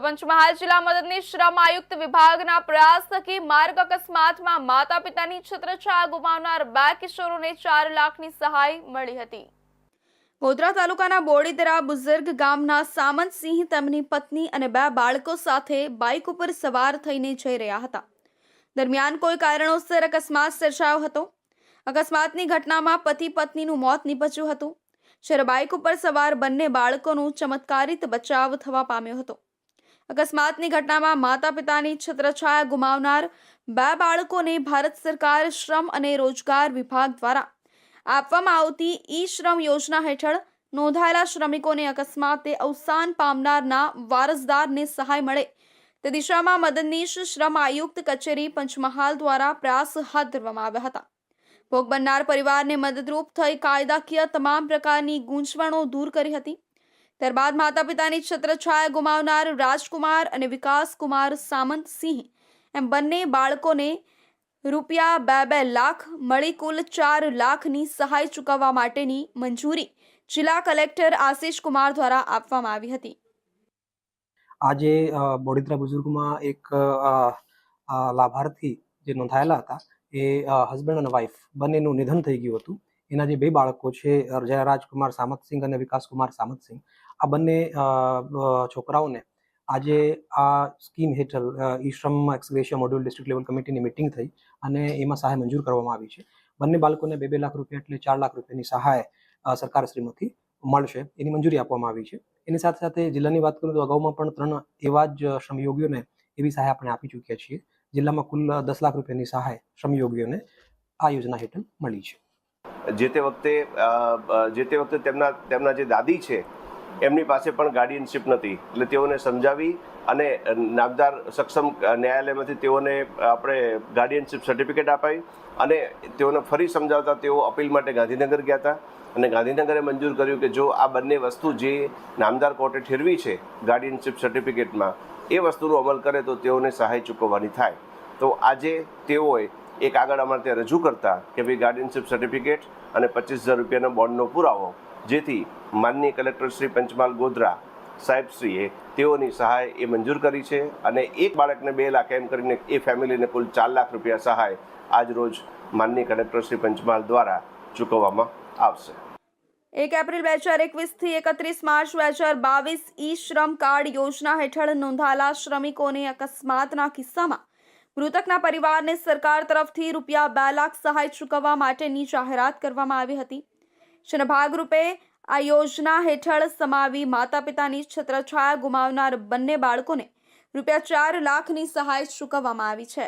પંચમહાલ જિલ્લા મદદનીશ શ્રમ આયુક્ત વિભાગના પ્રયાસ થકી માર્ગ અકસ્માતમાં માતા પિતાની છત્રછાયા ગુમાવનાર 2 કિશોરોને 4 લાખની સહાય મળી હતી। ગોધરા તાલુકાના બોડીદરા બુઝુર્ગ ગામના સામંતસિંહ તેમની પત્ની અને 2 બાળકો સાથે બાઇક ઉપર સવાર થઈને જઈ રહ્યા હતા। દરમિયાન કોઈ કારણોસર અકસ્માત સર્જાયો હતો। અકસ્માતની ઘટનામાં પતિ પત્નીનું મોત નીપજ્યું હતું, જ્યારે બાઇક ઉપર સવાર બંને બાળકોનો ચમત્કારિત બચાવ થવા પામ્યો હતો। અકસ્માતની ઘટનામાં માતા પિતાની છત્રછાયા ગુમાવનાર 2 બાળકોને ભારત સરકાર શ્રમ અને રોજગાર વિભાગ દ્વારા આપવામાં આવતી ઈ-શ્રમ યોજના હેઠળ નોંધાયેલા શ્રમિકોને અકસ્માતે અવસાન પામનારના વારસદારને સહાય મળે તે દિશામાં મદદનીશ શ્રમ આયુક્ત કચેરી પંચમહાલ દ્વારા પ્રયાસ હાથ ધરવામાં આવ્યા હતા। ભોગ બનનાર પરિવારને મદદરૂપ થઈ કાયદાકીય તમામ પ્રકારની ગૂંચવણો દૂર કરી હતી। ત્યારબાદ માતા પિતાની છત્રછાયા ગુમાવનાર રાજકુમાર અને વિકાસકુમાર સામંતસિંહ એમ બંને બાળકોને ₹2 લાખ મળી કુલ 4 લાખની સહાય ચૂકવવા માટેની મંજૂરી જિલ્લા કલેક્ટર આશિષ કુમાર દ્વારા આપવામાં આવી હતી। આજે બોડીદરા બુઝુર્ગમાં એક લાભાર્થી જે નોંધાયેલા હતા એ હસબન્ડ અને વાઇફ બંનેનું નિધન થઈ ગયું હતું। એના જે 2 બાળકો છે, રાજકુમાર સામંતસિંહ અને વિકાસકુમાર સામંતસિંહ, આ બંને છોકરાઓને આજે આ સ્કીમ હેઠળ ઈ-શ્રમ એક્સગ્રેશિયા મોડ્યુલ ડિસ્ટ્રિક્ટ લેવલ કમિટીની મિટિંગ થઈ અને એમાં સહાય મંજૂર કરવામાં આવી છે। બંને બાળકોને 2 લાખ રૂપિયા એટલે 4 લાખ રૂપિયાની સહાય સરકારશ્રીમાંથી મળશે, એની મંજૂરી આપવામાં આવી છે। એની સાથે સાથે જિલ્લાની વાત કરું તો અગાઉમાં પણ 3 એવા જ શ્રમયોગીઓને એવી સહાય આપણે આપી ચૂક્યા છીએ। જિલ્લામાં કુલ 10 લાખ રૂપિયાની સહાય શ્રમયોગીઓને આ યોજના હેઠળ મળી છે। જે તે વખતે તેમના જે દાદી છે એમની પાસે પણ ગાર્ડિયનશિપ નથી, એટલે તેઓને સમજાવી અને નામદાર સક્ષમ ન્યાયાલયમાંથી તેઓને આપણે ગાર્ડિયનશિપ સર્ટિફિકેટ અપાઈ અને તેઓને ફરી સમજાવતા તેઓ અપીલ માટે ગાંધીનગર ગયા હતા અને ગાંધીનગરે મંજૂર કર્યું કે જો આ બંને વસ્તુ જે નામદાર કોર્ટે ઠેરવી છે ગાર્ડિયનશિપ સર્ટિફિકેટમાં એ વસ્તુનો અમલ કરે તો તેઓને સહાય ચૂકવવાની થાય। તો આજે તેઓએ એક આગળ અમારે ત્યાં રજૂ કરતા કે ભાઈ ગાર્ડિયનશિપ સર્ટિફિકેટ અને 25,000 રૂપિયાનો બોન્ડનો પુરાવો, જેથી માનનીય કલેક્ટર શ્રી પંચમહાલ ગોધરા સાહેબશ્રીએ તેઓની સહાય એ મંજૂર કરી છે અને એક બાળકને 2 લાખ એમ કરીને એ ફેમિલીને કુલ 4 લાખ રૂપિયા સહાય આજ રોજ માનનીય કલેક્ટર શ્રી પંચમહાલ દ્વારા ચૂકવવામાં આવશે। 1 એપ્રિલ 2021 થી 31 માર્ચ 2022 ઈ-શ્રમ કાર્ડ યોજના હેઠળ નોંધાયેલા શ્રમિકોને અકસ્માતના કિસ્સામાં મૃતકના પરિવારને સરકાર તરફથી ₹2 લાખ સહાય ચૂકવવા માટેની જાહેરાત કરવામાં આવી હતી, જેના ભાગરૂપે આ યોજના હેઠળ સમાવી માતા પિતાની છત્રછાયા ગુમાવનાર બંને બાળકોને ₹4 લાખની સહાય ચૂકવવામાં આવી છે।